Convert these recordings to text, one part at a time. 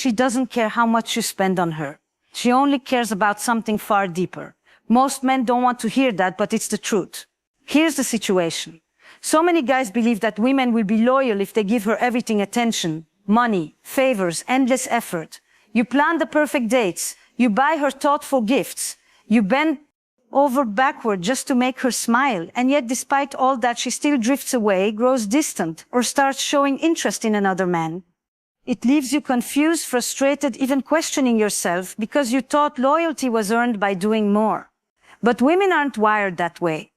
she doesn't care how much you spend on her. She only cares about something far deeper. Most men don't want to hear that, but it's the truth. Here's the situation. So many guys believe that women will be loyal if they give her everything: attention, money, favors, endless effort. You plan the perfect dates. You buy her thoughtful gifts. You bend over backward just to make her smile. And yet, despite all that, she still drifts away, grows distant, or starts showing interest in another man. It leaves you confused, frustrated, even questioning yourself because you thought loyalty was earned by doing more. But women aren't wired that way.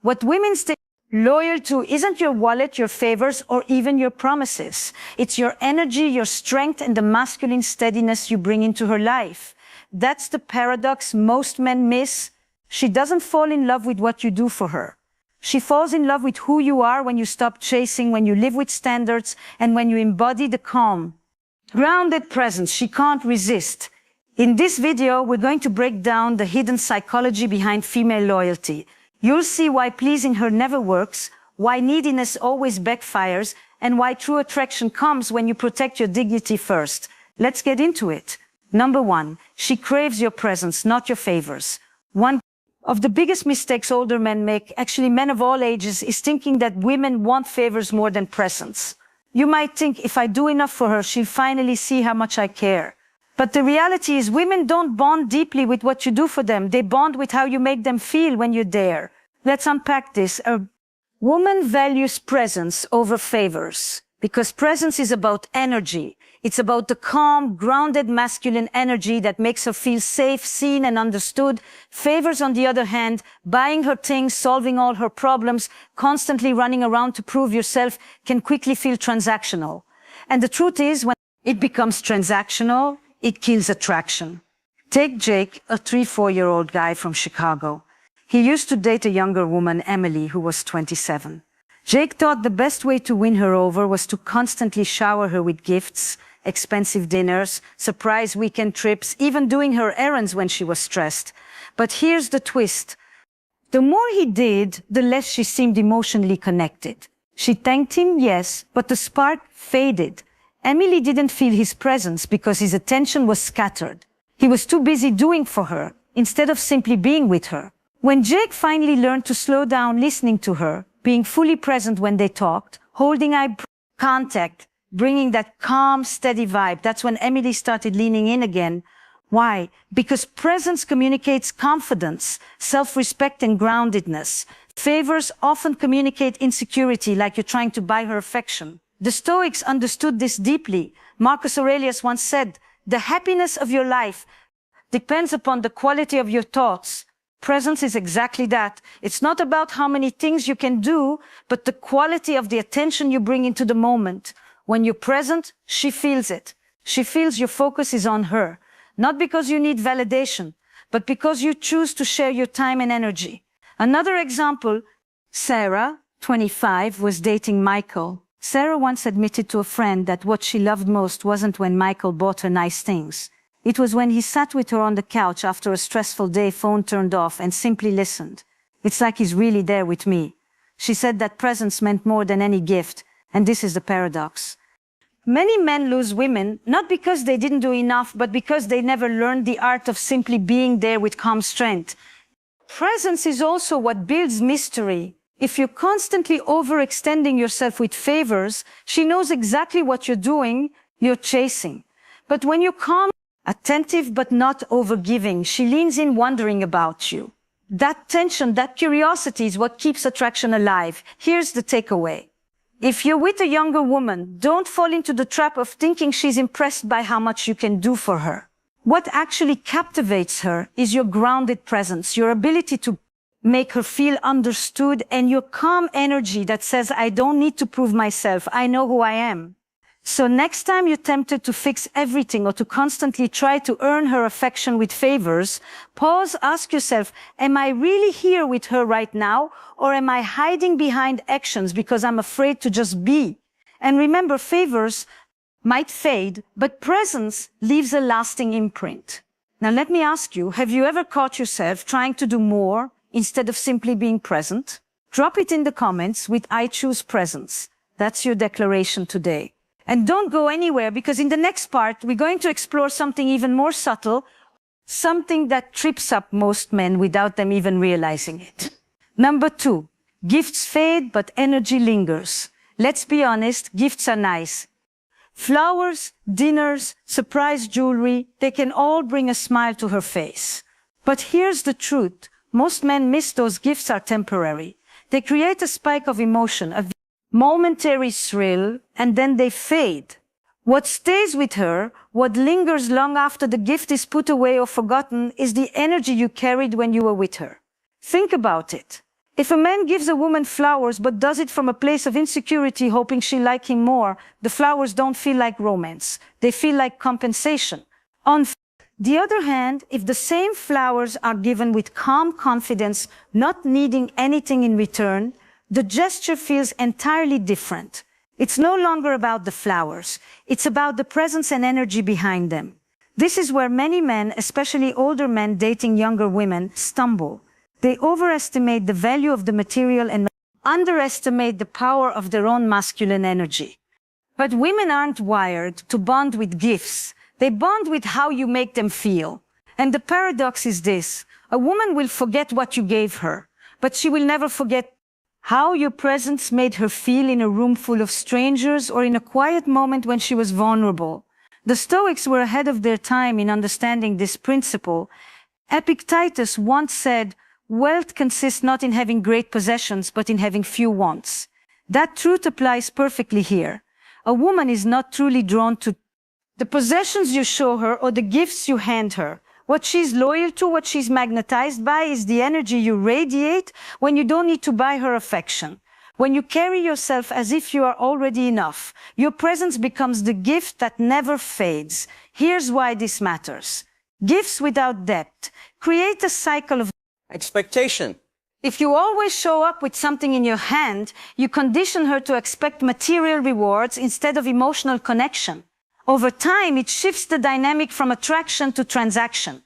What women stay loyal to isn't your wallet, your favors, or even your promises. It's your energy, your strength, and the masculine steadiness you bring into her life. That's the paradox most men miss. She doesn't fall in love with what you do for her. She falls in love with who you are when you stop chasing, when you live with standards, and when you embody the calm, grounded presence she can't resist. In this video, we're going to break down the hidden psychology behind female loyalty. You'll see why pleasing her never works, why neediness always backfires, and why true attraction comes when you protect your dignity first. Let's get into it. Number 1, she craves your presence, not your favors. One of the biggest mistakes older men make, actually men of all ages, is thinking that women want favors more than presence. You might think, if I do enough for her, she'll finally see how much I care. But the reality is, women don't bond deeply with what you do for them. They bond with how you make them feel when you're there. Let's unpack this. A woman values presence over favors because presence is about energy. It's about the calm, grounded masculine energy that makes her feel safe, seen, and understood. Favors, on the other hand, buying her things, solving all her problems, constantly running around to prove yourself, can quickly feel transactional. And the truth is, when it becomes transactional, it kills attraction. Take Jake, a 3-4-year-old guy from Chicago. He used to date a younger woman, Emily, who was 27. Jake thought the best way to win her over was to constantly shower her with gifts, expensive dinners, surprise weekend trips, even doing her errands when she was stressed. But here's the twist. The more he did, the less she seemed emotionally connected. She thanked him, yes, but the spark faded. Emily didn't feel his presence because his attention was scattered. He was too busy doing for her, instead of simply being with her. When Jake finally learned to slow down listening to her, being fully present when they talked, holding eye contact, bringing that calm, steady vibe, that's when Emily started leaning in again. Why? Because presence communicates confidence, self-respect, and groundedness. Favors often communicate insecurity, like you're trying to buy her affection. The Stoics understood this deeply. Marcus Aurelius once said, "The happiness of your life depends upon the quality of your thoughts." Presence is exactly that. It's not about how many things you can do, but the quality of the attention you bring into the moment. When you're present, she feels it. She feels your focus is on her. Not because you need validation, but because you choose to share your time and energy. Another example, Sarah, 25, was dating Michael. Sarah once admitted to a friend that what she loved most wasn't when Michael bought her nice things. It was when he sat with her on the couch after a stressful day, phone turned off, and simply listened. It's like he's really there with me. She said that presence meant more than any gift, and this is the paradox. Many men lose women, not because they didn't do enough, but because they never learned the art of simply being there with calm strength. Presence is also what builds mystery. If you're constantly overextending yourself with favors, she knows exactly what you're doing, you're chasing. But when you're calm, attentive but not overgiving, she leans in wondering about you. That tension, that curiosity is what keeps attraction alive. Here's the takeaway. If you're with a younger woman, don't fall into the trap of thinking she's impressed by how much you can do for her. What actually captivates her is your grounded presence, your ability to make her feel understood, and your calm energy that says, "I don't need to prove myself, I know who I am." So next time you're tempted to fix everything or to constantly try to earn her affection with favors, pause, ask yourself, am I really here with her right now, or am I hiding behind actions because I'm afraid to just be? And remember, favors might fade, but presence leaves a lasting imprint. Now let me ask you, have you ever caught yourself trying to do more instead of simply being present? Drop it in the comments with "I choose presence." That's your declaration today. And don't go anywhere, because in the next part, we're going to explore something even more subtle, something that trips up most men without them even realizing it. Number 2, gifts fade, but energy lingers. Let's be honest, gifts are nice. Flowers, dinners, surprise jewelry, they can all bring a smile to her face. But here's the truth. Most men miss those gifts are temporary. They create a spike of emotion, a momentary thrill, and then they fade. What stays with her, what lingers long after the gift is put away or forgotten, is the energy you carried when you were with her. Think about it. If a man gives a woman flowers but does it from a place of insecurity, hoping she'll like him more, the flowers don't feel like romance. They feel like compensation. On the other hand, if the same flowers are given with calm confidence, not needing anything in return, the gesture feels entirely different. It's no longer about the flowers. It's about the presence and energy behind them. This is where many men, especially older men dating younger women, stumble. They overestimate the value of the material and underestimate the power of their own masculine energy. But women aren't wired to bond with gifts. They bond with how you make them feel. And the paradox is this: a woman will forget what you gave her, but she will never forget how your presence made her feel in a room full of strangers or in a quiet moment when she was vulnerable. The Stoics were ahead of their time in understanding this principle. Epictetus once said, "Wealth consists not in having great possessions, but in having few wants." That truth applies perfectly here. A woman is not truly drawn to the possessions you show her or the gifts you hand her. What she's loyal to, what she's magnetized by, is the energy you radiate when you don't need to buy her affection. When you carry yourself as if you are already enough, your presence becomes the gift that never fades. Here's why this matters. Gifts without depth create a cycle of expectation. If you always show up with something in your hand, you condition her to expect material rewards instead of emotional connection. Over time, it shifts the dynamic from attraction to transaction.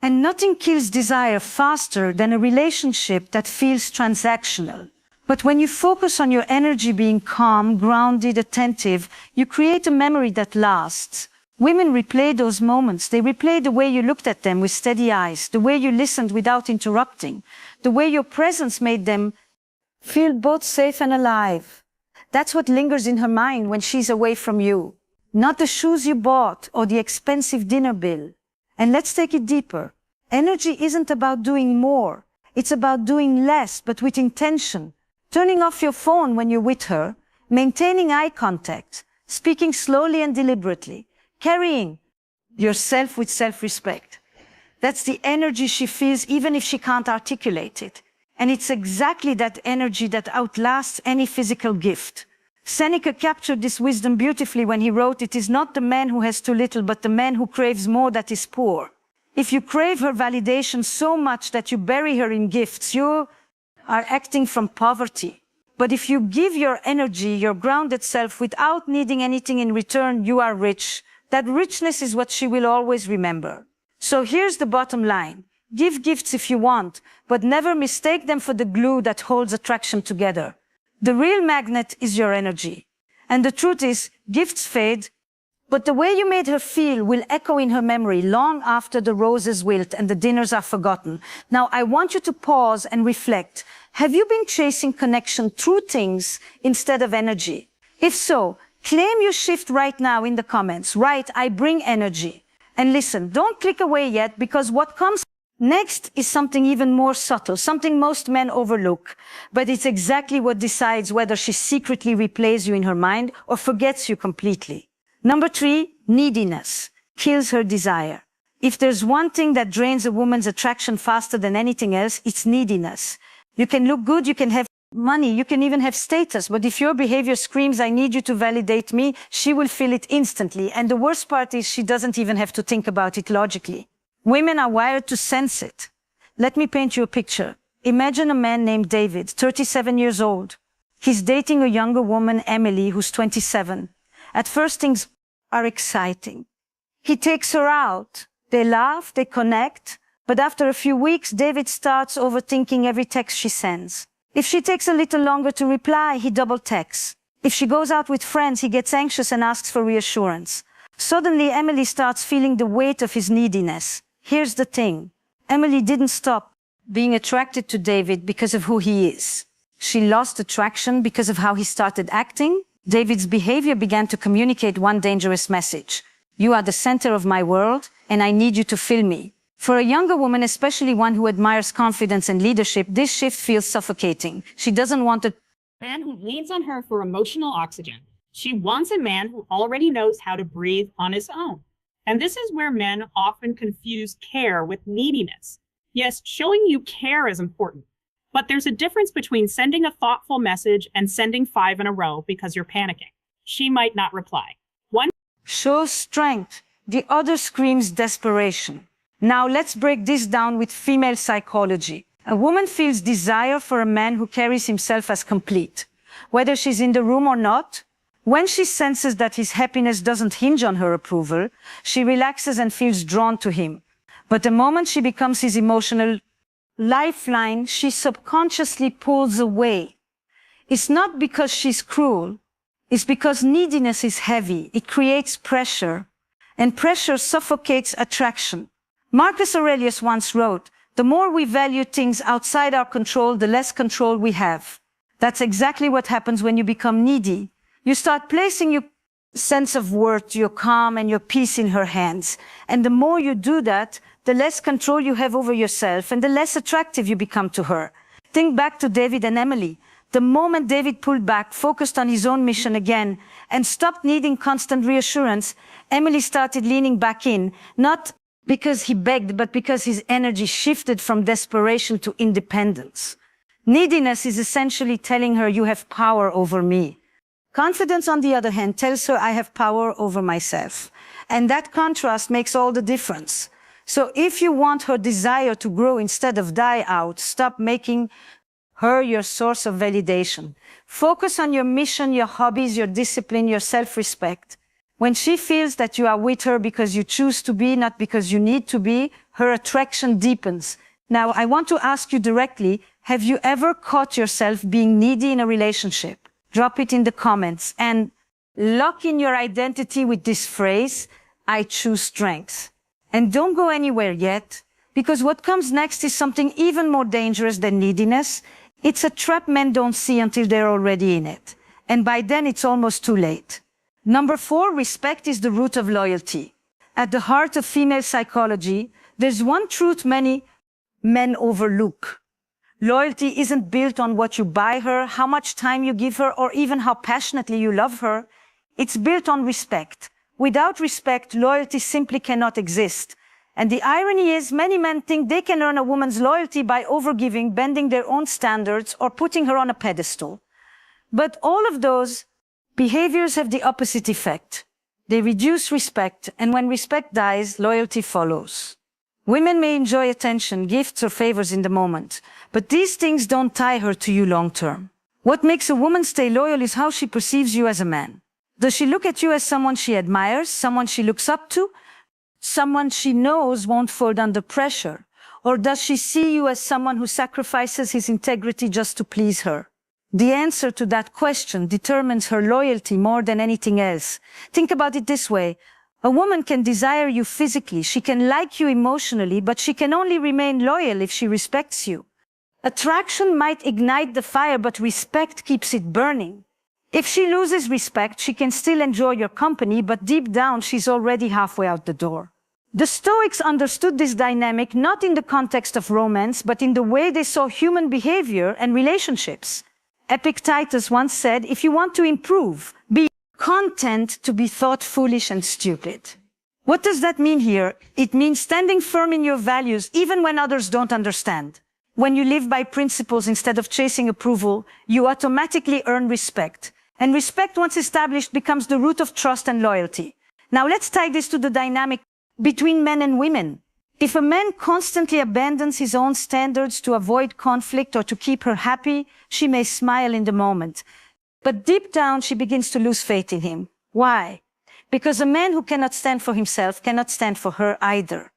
And nothing kills desire faster than a relationship that feels transactional. But when you focus on your energy being calm, grounded, attentive, you create a memory that lasts. Women replay those moments. They replay the way you looked at them with steady eyes, the way you listened without interrupting, the way your presence made them feel both safe and alive. That's what lingers in her mind when she's away from you. Not the shoes you bought or the expensive dinner bill. And let's take it deeper. Energy isn't about doing more. It's about doing less, but with intention. Turning off your phone when you're with her, maintaining eye contact, speaking slowly and deliberately, carrying yourself with self-respect. That's the energy she feels even if she can't articulate it. And it's exactly that energy that outlasts any physical gift. Seneca captured this wisdom beautifully when he wrote, "It is not the man who has too little, but the man who craves more that is poor." If you crave her validation so much that you bury her in gifts, you are acting from poverty. But if you give your energy, your grounded self, without needing anything in return, you are rich. That richness is what she will always remember. So here's the bottom line. Give gifts if you want, but never mistake them for the glue that holds attraction together. The real magnet is your energy. And the truth is, gifts fade, but the way you made her feel will echo in her memory long after the roses wilt and the dinners are forgotten. Now, I want you to pause and reflect. Have you been chasing connection through things instead of energy? If so, claim your shift right now in the comments. Write, "I bring energy." And listen, don't click away yet, because what comes next is something even more subtle, something most men overlook. But it's exactly what decides whether she secretly replays you in her mind or forgets you completely. Number 3, neediness kills her desire. If there's one thing that drains a woman's attraction faster than anything else, it's neediness. You can look good, you can have money, you can even have status, but if your behavior screams, "I need you to validate me," she will feel it instantly. And the worst part is she doesn't even have to think about it logically. Women are wired to sense it. Let me paint you a picture. Imagine a man named David, 37 years old. He's dating a younger woman, Emily, who's 27. At first, things are exciting. He takes her out. They laugh, they connect. But after a few weeks, David starts overthinking every text she sends. If she takes a little longer to reply, he double texts. If she goes out with friends, he gets anxious and asks for reassurance. Suddenly, Emily starts feeling the weight of his neediness. Here's the thing. Emily didn't stop being attracted to David because of who he is. She lost attraction because of how he started acting. David's behavior began to communicate one dangerous message. You are the center of my world, and I need you to fill me. For a younger woman, especially one who admires confidence and leadership, this shift feels suffocating. She doesn't want a man who leans on her for emotional oxygen. She wants a man who already knows how to breathe on his own. And this is where men often confuse care with neediness. Yes, showing you care is important, but there's a difference between sending a thoughtful message and sending 5 in a row because you're panicking. She might not reply. One shows strength, the other screams desperation. Now let's break this down with female psychology. A woman feels desire for a man who carries himself as complete. Whether she's in the room or not, when she senses that his happiness doesn't hinge on her approval, she relaxes and feels drawn to him. But the moment she becomes his emotional lifeline, she subconsciously pulls away. It's not because she's cruel. It's because neediness is heavy. It creates pressure, and pressure suffocates attraction. Marcus Aurelius once wrote, "The more we value things outside our control, the less control we have." That's exactly what happens when you become needy. You start placing your sense of worth, your calm, and your peace in her hands. And the more you do that, the less control you have over yourself and the less attractive you become to her. Think back to David and Emily. The moment David pulled back, focused on his own mission again, and stopped needing constant reassurance, Emily started leaning back in, not because he begged, but because his energy shifted from desperation to independence. Neediness is essentially telling her, you have power over me. Confidence, on the other hand, tells her, I have power over myself. And that contrast makes all the difference. So if you want her desire to grow instead of die out, stop making her your source of validation. Focus on your mission, your hobbies, your discipline, your self-respect. When she feels that you are with her because you choose to be, not because you need to be, her attraction deepens. Now, I want to ask you directly, have you ever caught yourself being needy in a relationship? Drop it in the comments and lock in your identity with this phrase, I choose strength. And don't go anywhere yet, because what comes next is something even more dangerous than neediness. It's a trap men don't see until they're already in it. And by then it's almost too late. Number 4, respect is the root of loyalty. At the heart of female psychology, there's one truth many men overlook. Loyalty isn't built on what you buy her, how much time you give her, or even how passionately you love her. It's built on respect. Without respect, loyalty simply cannot exist. And the irony is, many men think they can earn a woman's loyalty by overgiving, bending their own standards, or putting her on a pedestal. But all of those behaviors have the opposite effect. They reduce respect, and when respect dies, loyalty follows. Women may enjoy attention, gifts, or favors in the moment, but these things don't tie her to you long term. What makes a woman stay loyal is how she perceives you as a man. Does she look at you as someone she admires, someone she looks up to, someone she knows won't fold under pressure? Or does she see you as someone who sacrifices his integrity just to please her? The answer to that question determines her loyalty more than anything else. Think about it this way. A woman can desire you physically, she can like you emotionally, but she can only remain loyal if she respects you. Attraction might ignite the fire, but respect keeps it burning. If she loses respect, she can still enjoy your company, but deep down she's already halfway out the door. The Stoics understood this dynamic not in the context of romance, but in the way they saw human behavior and relationships. Epictetus once said, if you want to improve, be content to be thought foolish and stupid. What does that mean here? It means standing firm in your values even when others don't understand. When you live by principles instead of chasing approval, you automatically earn respect. And respect, once established, becomes the root of trust and loyalty. Now let's tie this to the dynamic between men and women. If a man constantly abandons his own standards to avoid conflict or to keep her happy, she may smile in the moment. But deep down, she begins to lose faith in him. Why? Because a man who cannot stand for himself cannot stand for her either.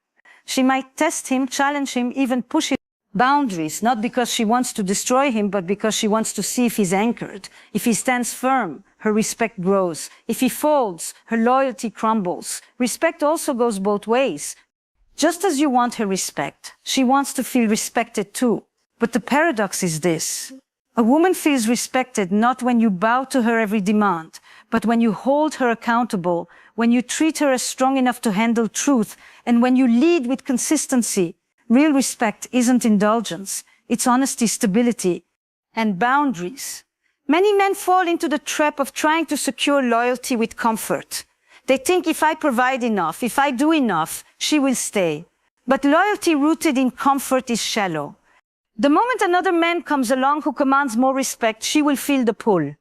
She might test him, challenge him, even push him Boundaries, not because she wants to destroy him, but because she wants to see if he's anchored. If he stands firm, her respect grows. If he folds, her loyalty crumbles. Respect also goes both ways. Just as you want her respect, she wants to feel respected too. But the paradox is this. A woman feels respected not when you bow to her every demand, but when you hold her accountable, when you treat her as strong enough to handle truth, and when you lead with consistency. Real respect isn't indulgence. It's honesty, stability, and boundaries. Many men fall into the trap of trying to secure loyalty with comfort. They think if I provide enough, if I do enough, she will stay. But loyalty rooted in comfort is shallow. The moment another man comes along who commands more respect, she will feel the pull.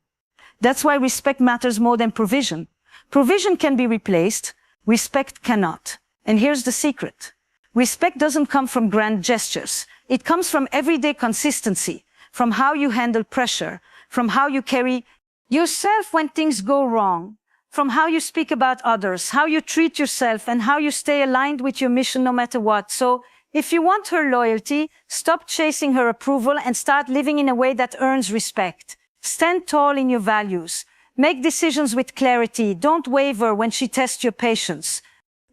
That's why respect matters more than provision. Provision can be replaced, respect cannot. And here's the secret. Respect doesn't come from grand gestures. It comes from everyday consistency, from how you handle pressure, from how you carry yourself when things go wrong, from how you speak about others, how you treat yourself, and how you stay aligned with your mission no matter what. So, if you want her loyalty, stop chasing her approval and start living in a way that earns respect. Stand tall in your values. Make decisions with clarity. Don't waver when she tests your patience.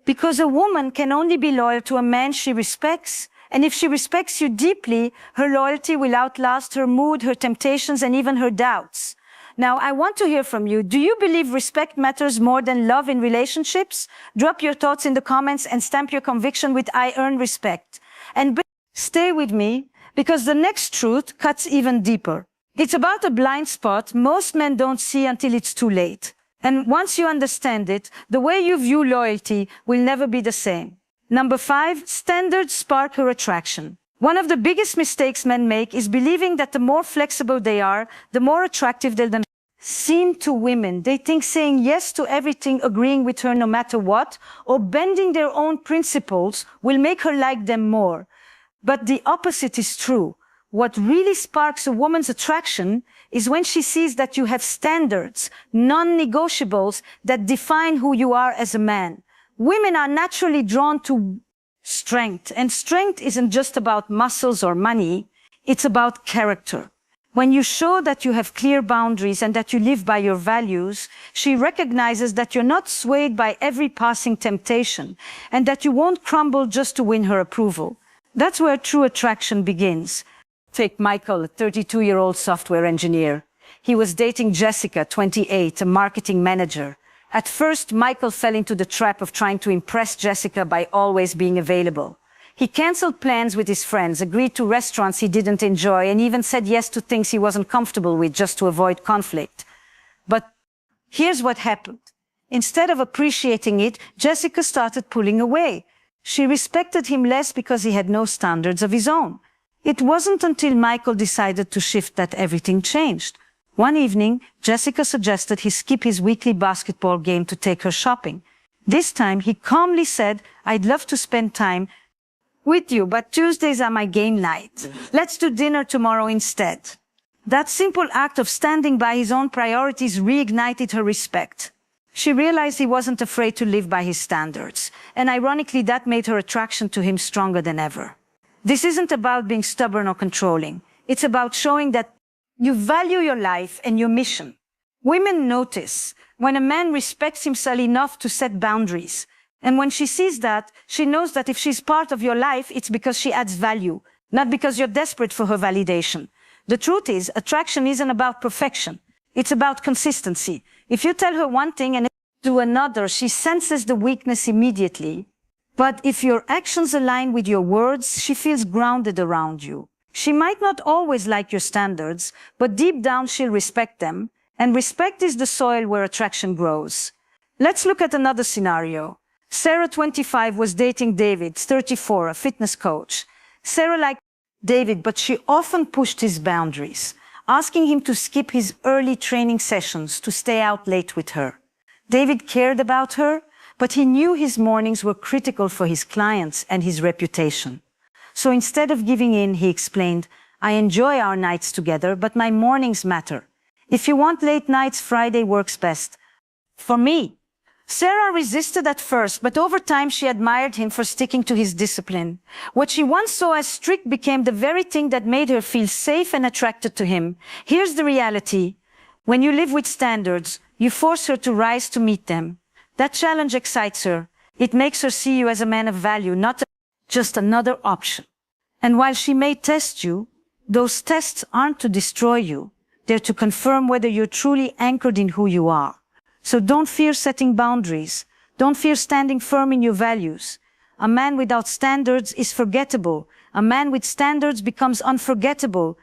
Because a woman can only be loyal to a man she respects, and if she respects you deeply, her loyalty will outlast her mood, her temptations, and even her doubts. Now, I want to hear from you. Do you believe respect matters more than love in relationships? Drop your thoughts in the comments and stamp your conviction with I earn respect. And stay with me, because the next truth cuts even deeper. It's about a blind spot most men don't see until it's too late. And once you understand it, the way you view loyalty will never be the same. Number 5, standards spark her attraction. One of the biggest mistakes men make is believing that the more flexible they are, the more attractive they'll seem to women. They think saying yes to everything, agreeing with her no matter what, or bending their own principles will make her like them more. But the opposite is true. What really sparks a woman's attraction is when she sees that you have standards, non-negotiables that define who you are as a man. Women are naturally drawn to strength, and strength isn't just about muscles or money, it's about character. When you show that you have clear boundaries and that you live by your values, she recognizes that you're not swayed by every passing temptation and that you won't crumble just to win her approval. That's where true attraction begins. Take Michael, a 32-year-old software engineer. He was dating Jessica, 28, a marketing manager. At first, Michael fell into the trap of trying to impress Jessica by always being available. He canceled plans with his friends, agreed to restaurants he didn't enjoy, and even said yes to things he wasn't comfortable with just to avoid conflict. But here's what happened. Instead of appreciating it, Jessica started pulling away. She respected him less because he had no standards of his own. It wasn't until Michael decided to shift that everything changed. One evening, Jessica suggested he skip his weekly basketball game to take her shopping. This time, he calmly said, I'd love to spend time with you, but Tuesdays are my game night. Let's do dinner tomorrow instead. That simple act of standing by his own priorities reignited her respect. She realized he wasn't afraid to live by his standards, and ironically, that made her attraction to him stronger than ever. This isn't about being stubborn or controlling. It's about showing that you value your life and your mission. Women notice when a man respects himself enough to set boundaries. And when she sees that, she knows that if she's part of your life, it's because she adds value, not because you're desperate for her validation. The truth is, attraction isn't about perfection. It's about consistency. If you tell her one thing and do another, she senses the weakness immediately. But if your actions align with your words, she feels grounded around you. She might not always like your standards, but deep down she'll respect them, and respect is the soil where attraction grows. Let's look at another scenario. Sarah, 25, was dating David, 34, a fitness coach. Sarah liked David, but she often pushed his boundaries, asking him to skip his early training sessions to stay out late with her. David cared about her, but he knew his mornings were critical for his clients and his reputation. So instead of giving in, he explained, I enjoy our nights together, but my mornings matter. If you want late nights, Friday works best for me. Sarah resisted at first, but over time she admired him for sticking to his discipline. What she once saw as strict became the very thing that made her feel safe and attracted to him. Here's the reality. When you live with standards, you force her to rise to meet them. That challenge excites her. It makes her see you as a man of value, not just another option. And while she may test you, those tests aren't to destroy you. They're to confirm whether you're truly anchored in who you are. So don't fear setting boundaries. Don't fear standing firm in your values. A man without standards is forgettable. A man with standards becomes unforgettable.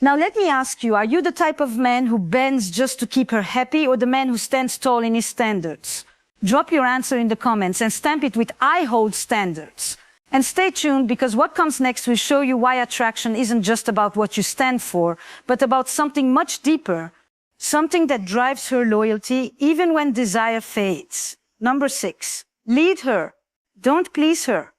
Now let me ask you, are you the type of man who bends just to keep her happy, or the man who stands tall in his standards? Drop your answer in the comments and stamp it with "I hold standards." And stay tuned, because what comes next will show you why attraction isn't just about what you stand for, but about something much deeper. Something that drives her loyalty even when desire fades. Number 6. Lead her. Don't please her.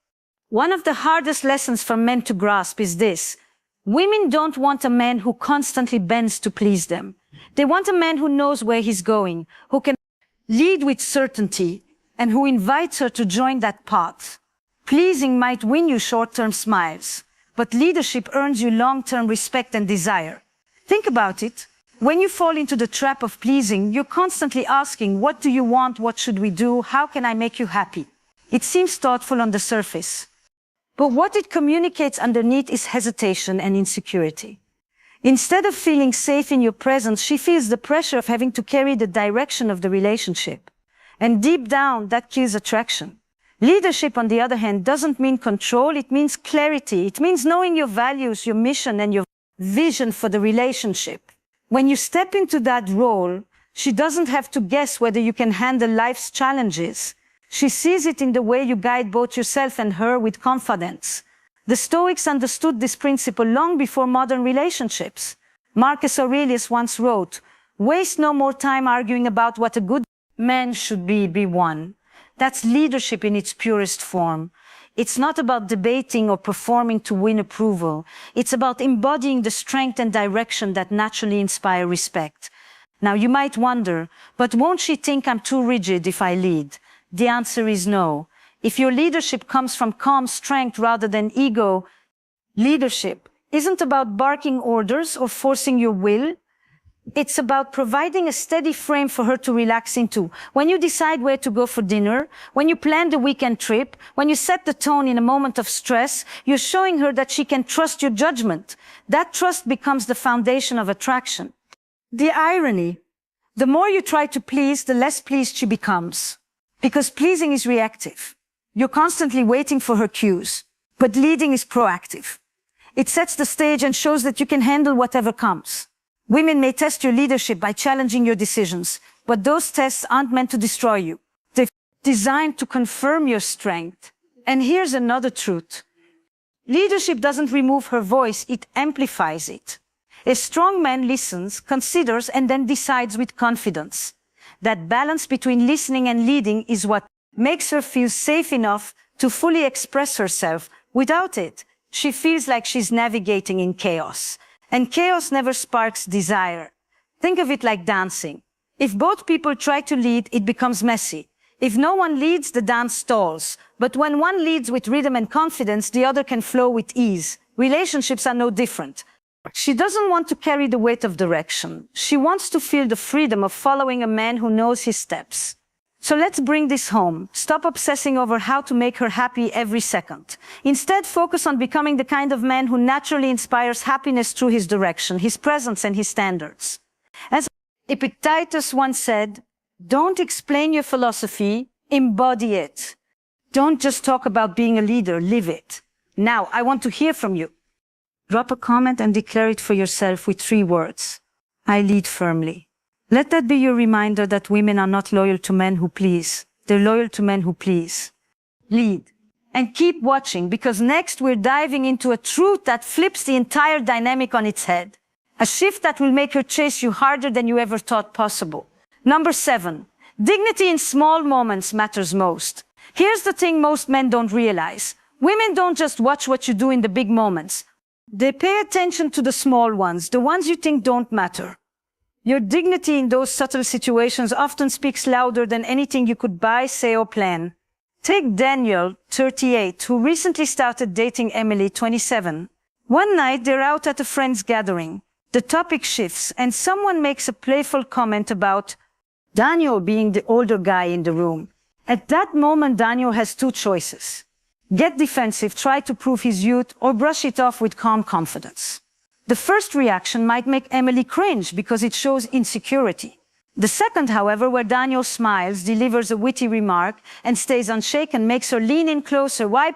One of the hardest lessons for men to grasp is this. Women don't want a man who constantly bends to please them. They want a man who knows where he's going, who can lead with certainty, and who invites her to join that path. Pleasing might win you short-term smiles, but leadership earns you long-term respect and desire. Think about it. When you fall into the trap of pleasing, you're constantly asking, what do you want? What should we do? How can I make you happy? It seems thoughtful on the surface, but what it communicates underneath is hesitation and insecurity. Instead of feeling safe in your presence, she feels the pressure of having to carry the direction of the relationship. And deep down, that kills attraction. Leadership, on the other hand, doesn't mean control. It means clarity. It means knowing your values, your mission, and your vision for the relationship. When you step into that role, she doesn't have to guess whether you can handle life's challenges. She sees it in the way you guide both yourself and her with confidence. The Stoics understood this principle long before modern relationships. Marcus Aurelius once wrote, "Waste no more time arguing about what a good man should be won." That's leadership in its purest form. It's not about debating or performing to win approval. It's about embodying the strength and direction that naturally inspire respect. Now you might wonder, but won't she think I'm too rigid if I lead? The answer is no. If your leadership comes from calm strength rather than ego, leadership isn't about barking orders or forcing your will. It's about providing a steady frame for her to relax into. When you decide where to go for dinner, when you plan the weekend trip, when you set the tone in a moment of stress, you're showing her that she can trust your judgment. That trust becomes the foundation of attraction. The irony, the more you try to please, the less pleased she becomes. Because pleasing is reactive. You're constantly waiting for her cues. But leading is proactive. It sets the stage and shows that you can handle whatever comes. Women may test your leadership by challenging your decisions, but those tests aren't meant to destroy you. They're designed to confirm your strength. And here's another truth. Leadership doesn't remove her voice, it amplifies it. A strong man listens, considers, and then decides with confidence. That balance between listening and leading is what makes her feel safe enough to fully express herself. Without it, she feels like she's navigating in chaos. And chaos never sparks desire. Think of it like dancing. If both people try to lead, it becomes messy. If no one leads, the dance stalls. But when one leads with rhythm and confidence, the other can flow with ease. Relationships are no different. She doesn't want to carry the weight of direction. She wants to feel the freedom of following a man who knows his steps. So let's bring this home. Stop obsessing over how to make her happy every second. Instead, focus on becoming the kind of man who naturally inspires happiness through his direction, his presence, and his standards. As Epictetus once said, don't explain your philosophy, embody it. Don't just talk about being a leader, live it. Now, I want to hear from you. Drop a comment and declare it for yourself with 3 words. I lead firmly. Let that be your reminder that women are not loyal to men who please. They're loyal to men who please. Lead. And keep watching, because next we're diving into a truth that flips the entire dynamic on its head. A shift that will make her chase you harder than you ever thought possible. Number 7. Dignity in small moments matters most. Here's the thing most men don't realize. Women don't just watch what you do in the big moments. They pay attention to the small ones, the ones you think don't matter. Your dignity in those subtle situations often speaks louder than anything you could buy, say, or plan. Take Daniel, 38, who recently started dating Emily, 27. One night, they're out at a friend's gathering. The topic shifts, and someone makes a playful comment about Daniel being the older guy in the room. At that moment, Daniel has two choices. Get defensive, try to prove his youth, or brush it off with calm confidence. The first reaction might make Emily cringe because it shows insecurity. The second, however, where Daniel smiles, delivers a witty remark, and stays unshaken, makes her lean in closer. Why?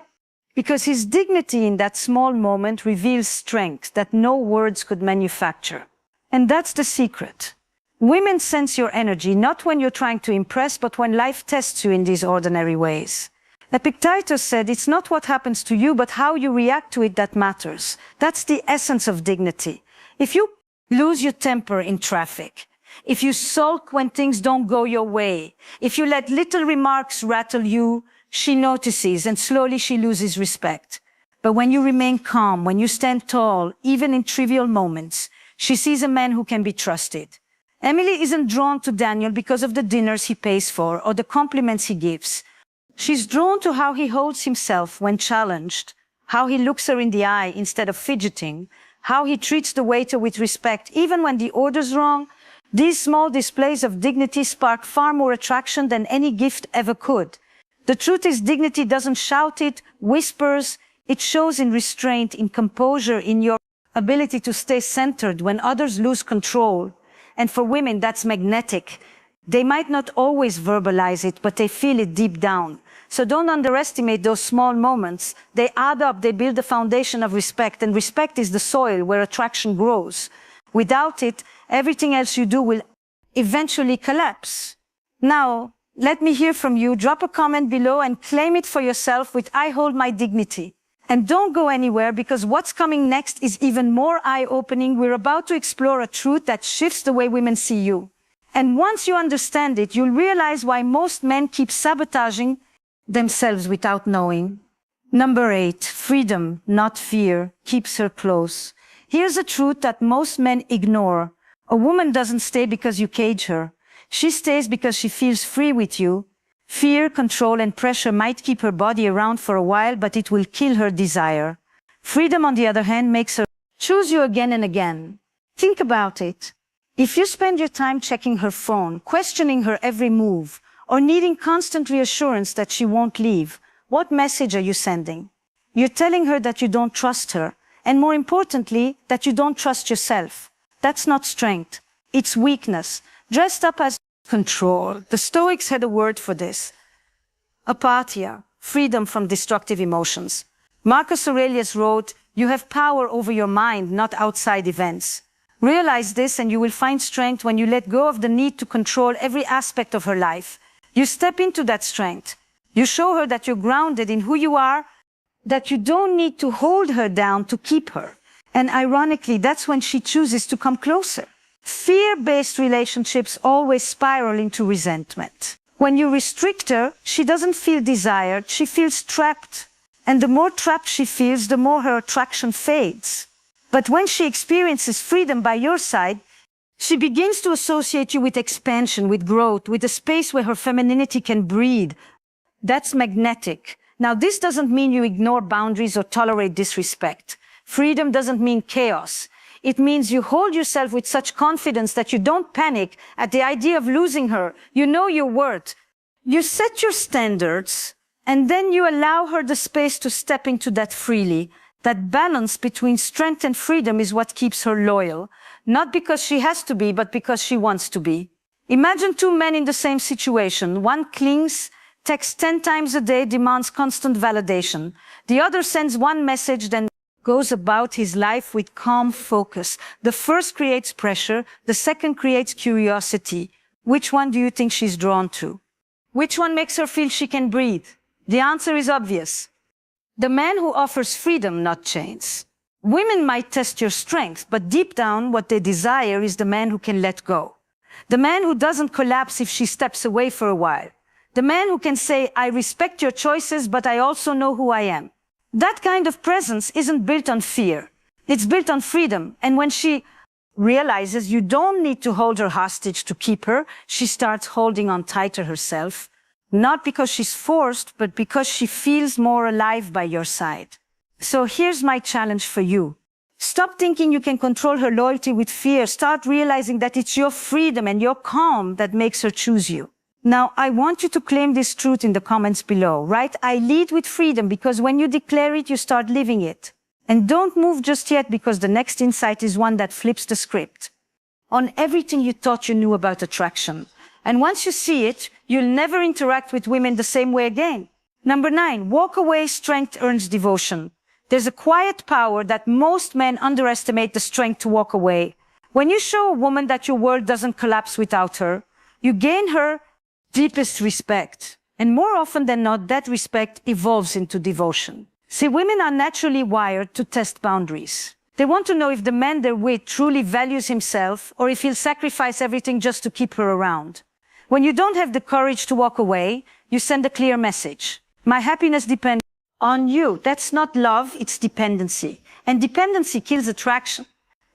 Because his dignity in that small moment reveals strength that no words could manufacture. And that's the secret. Women sense your energy, not when you're trying to impress, but when life tests you in these ordinary ways. Epictetus said, it's not what happens to you, but how you react to it that matters. That's the essence of dignity. If you lose your temper in traffic, if you sulk when things don't go your way, if you let little remarks rattle you, she notices and slowly she loses respect. But when you remain calm, when you stand tall, even in trivial moments, she sees a man who can be trusted. Emily isn't drawn to Daniel because of the dinners he pays for or the compliments he gives. She's drawn to how he holds himself when challenged, how he looks her in the eye instead of fidgeting, how he treats the waiter with respect even when the order's wrong. These small displays of dignity spark far more attraction than any gift ever could. The truth is, dignity doesn't shout, it whispers. It shows in restraint, in composure, in your ability to stay centered when others lose control. And for women, that's magnetic. They might not always verbalize it, but they feel it deep down. So don't underestimate those small moments. They add up, they build a foundation of respect, and respect is the soil where attraction grows. Without it, everything else you do will eventually collapse. Now, let me hear from you. Drop a comment below and claim it for yourself with I hold my dignity. And don't go anywhere, because what's coming next is even more eye-opening. We're about to explore a truth that shifts the way women see you. And once you understand it, you'll realize why most men keep sabotaging themselves without knowing. Number 8, freedom, not fear, keeps her close. Here's a truth that most men ignore. A woman doesn't stay because you cage her. She stays because she feels free with you. Fear, control, and pressure might keep her body around for a while, but it will kill her desire. Freedom, on the other hand, makes her choose you again and again. Think about it. If you spend your time checking her phone, questioning her every move, or needing constant reassurance that she won't leave, what message are you sending? You're telling her that you don't trust her, and more importantly, that you don't trust yourself. That's not strength. It's weakness, dressed up as control. The Stoics had a word for this. Apatheia, freedom from destructive emotions. Marcus Aurelius wrote, you have power over your mind, not outside events. Realize this and you will find strength when you let go of the need to control every aspect of her life. You step into that strength. You show her that you're grounded in who you are, that you don't need to hold her down to keep her. And ironically, that's when she chooses to come closer. Fear-based relationships always spiral into resentment. When you restrict her, she doesn't feel desired, she feels trapped. And the more trapped she feels, the more her attraction fades. But when she experiences freedom by your side, she begins to associate you with expansion, with growth, with a space where her femininity can breathe. That's magnetic. Now, this doesn't mean you ignore boundaries or tolerate disrespect. Freedom doesn't mean chaos. It means you hold yourself with such confidence that you don't panic at the idea of losing her. You know your worth. You set your standards, and then you allow her the space to step into that freely. That balance between strength and freedom is what keeps her loyal. Not because she has to be, but because she wants to be. Imagine two men in the same situation. One clings, texts 10 times a day, demands constant validation. The other sends one message, then goes about his life with calm focus. The first creates pressure, the second creates curiosity. Which one do you think she's drawn to? Which one makes her feel she can breathe? The answer is obvious. The man who offers freedom, not chains. Women might test your strength, but deep down what they desire is the man who can let go. The man who doesn't collapse if she steps away for a while. The man who can say, I respect your choices, but I also know who I am. That kind of presence isn't built on fear. It's built on freedom. And when she realizes you don't need to hold her hostage to keep her, she starts holding on tighter herself, not because she's forced, but because she feels more alive by your side. So here's my challenge for you. Stop thinking you can control her loyalty with fear. Start realizing that it's your freedom and your calm that makes her choose you. Now, I want you to claim this truth in the comments below, right? I lead with freedom because when you declare it, you start living it. And don't move just yet because the next insight is one that flips the script on everything you thought you knew about attraction. And once you see it, you'll never interact with women the same way again. Number 9, walk away. Strength earns devotion. There's a quiet power that most men underestimate: the strength to walk away. When you show a woman that your world doesn't collapse without her, you gain her deepest respect. And more often than not, that respect evolves into devotion. See, women are naturally wired to test boundaries. They want to know if the man they're with truly values himself or if he'll sacrifice everything just to keep her around. When you don't have the courage to walk away, you send a clear message. My happiness depends on you. That's not love, it's dependency. And dependency kills attraction.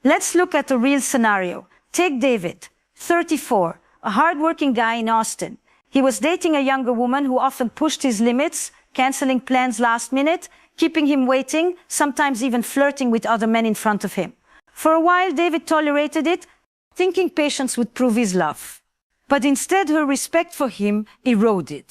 Let's look at a real scenario. Take David, 34, a hardworking guy in Austin. He was dating a younger woman who often pushed his limits, canceling plans last minute, keeping him waiting, sometimes even flirting with other men in front of him. For a while, David tolerated it, thinking patience would prove his love. But instead, her respect for him eroded.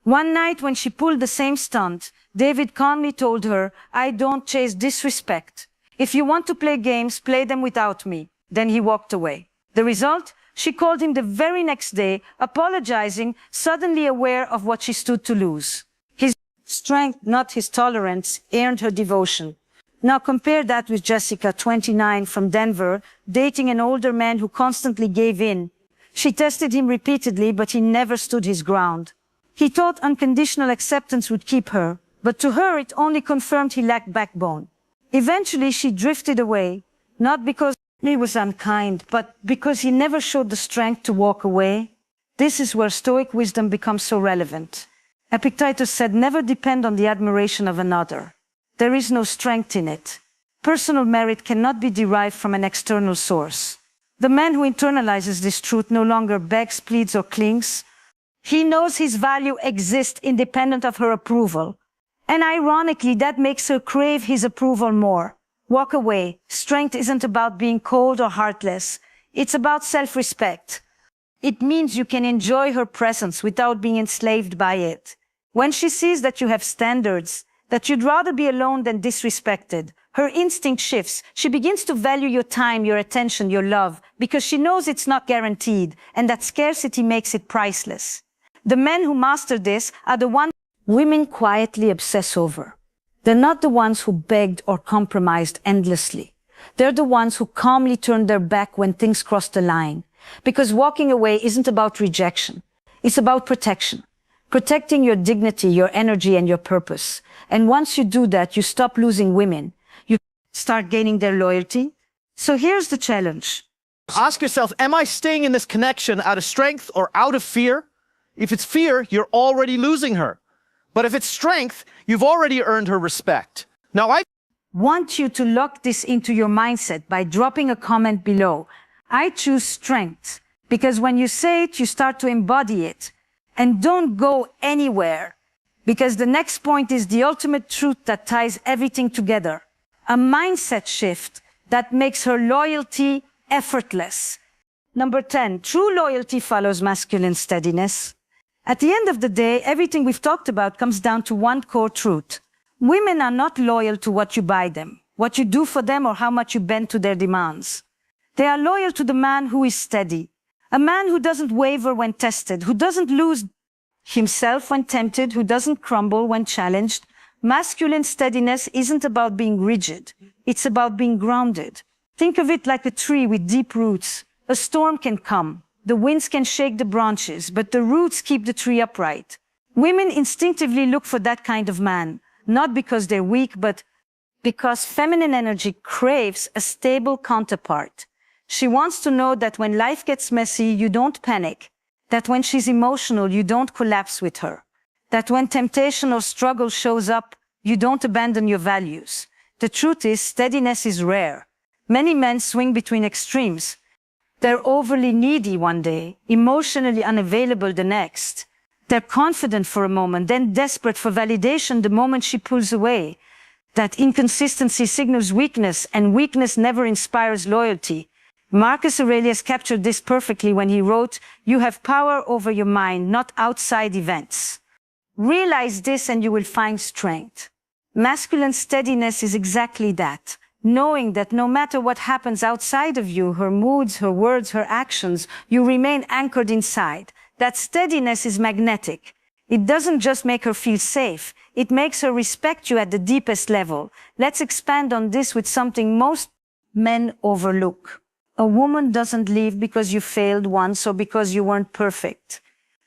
One night, when she pulled the same stunt, David calmly told her, "I don't chase disrespect. If you want to play games, play them without me." Then he walked away. The result? She called him the very next day, apologizing, suddenly aware of what she stood to lose. His strength, not his tolerance, earned her devotion. Now compare that with Jessica, 29, from Denver, dating an older man who constantly gave in. She tested him repeatedly, but he never stood his ground. He thought unconditional acceptance would keep her, but to her it only confirmed he lacked backbone. Eventually she drifted away, not because he was unkind, but because he never showed the strength to walk away. This is where Stoic wisdom becomes so relevant. Epictetus said, "Never depend on the admiration of another. There is no strength in it. Personal merit cannot be derived from an external source." The man who internalizes this truth no longer begs, pleads, or clings. He knows his value exists independent of her approval. And ironically, that makes her crave his approval more. Walk away. Strength isn't about being cold or heartless. It's about self-respect. It means you can enjoy her presence without being enslaved by it. When she sees that you have standards, that you'd rather be alone than disrespected, her instinct shifts. She begins to value your time, your attention, your love, because she knows it's not guaranteed, and that scarcity makes it priceless. The men who master this are the ones women quietly obsess over. They're not the ones who begged or compromised endlessly. They're the ones who calmly turned their back when things crossed the line. Because walking away isn't about rejection. It's about protection. Protecting your dignity, your energy, and your purpose. And once you do that, you stop losing women. You start gaining their loyalty. So here's the challenge. Ask yourself, am I staying in this connection out of strength or out of fear? If it's fear, you're already losing her. But if it's strength, you've already earned her respect. Now, I want you to lock this into your mindset by dropping a comment below. I choose strength, because when you say it, you start to embody it. And don't go anywhere, because the next point is the ultimate truth that ties everything together. A mindset shift that makes her loyalty effortless. Number 10, true loyalty follows masculine steadiness. At the end of the day, everything we've talked about comes down to one core truth. Women are not loyal to what you buy them, what you do for them, or how much you bend to their demands. They are loyal to the man who is steady, a man who doesn't waver when tested, who doesn't lose himself when tempted, who doesn't crumble when challenged. Masculine steadiness isn't about being rigid. It's about being grounded. Think of it like a tree with deep roots. A storm can come. The winds can shake the branches, but the roots keep the tree upright. Women instinctively look for that kind of man, not because they're weak, but because feminine energy craves a stable counterpart. She wants to know that when life gets messy, you don't panic, that when she's emotional, you don't collapse with her, that when temptation or struggle shows up, you don't abandon your values. The truth is, steadiness is rare. Many men swing between extremes. They're overly needy one day, emotionally unavailable the next. They're confident for a moment, then desperate for validation the moment she pulls away. That inconsistency signals weakness, and weakness never inspires loyalty. Marcus Aurelius captured this perfectly when he wrote, "You have power over your mind, not outside events." Realize this and you will find strength. Masculine steadiness is exactly that. Knowing that no matter what happens outside of you, her moods, her words, her actions, you remain anchored inside. That steadiness is magnetic. It doesn't just make her feel safe, it makes her respect you at the deepest level. Let's expand on this with something most men overlook. A woman doesn't leave because you failed once or because you weren't perfect.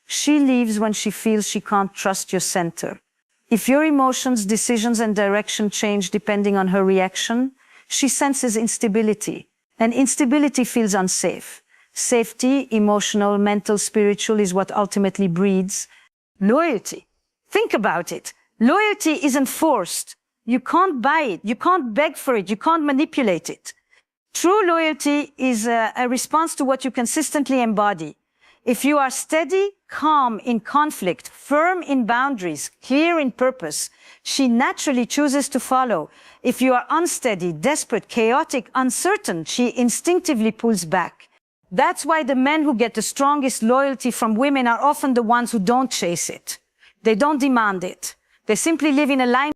She leaves when she feels she can't trust your center. If your emotions, decisions, and direction change depending on her reaction, she senses instability, and instability feels unsafe. Safety, emotional, mental, spiritual, is what ultimately breeds loyalty. Think about it. Loyalty isn't forced. You can't buy it. You can't beg for it. You can't manipulate it. True loyalty is a response to what you consistently embody. If you are steady, calm in conflict, firm in boundaries, clear in purpose, she naturally chooses to follow. If you are unsteady, desperate, chaotic, uncertain, she instinctively pulls back. That's why the men who get the strongest loyalty from women are often the ones who don't chase it. They don't demand it. They simply live in alignment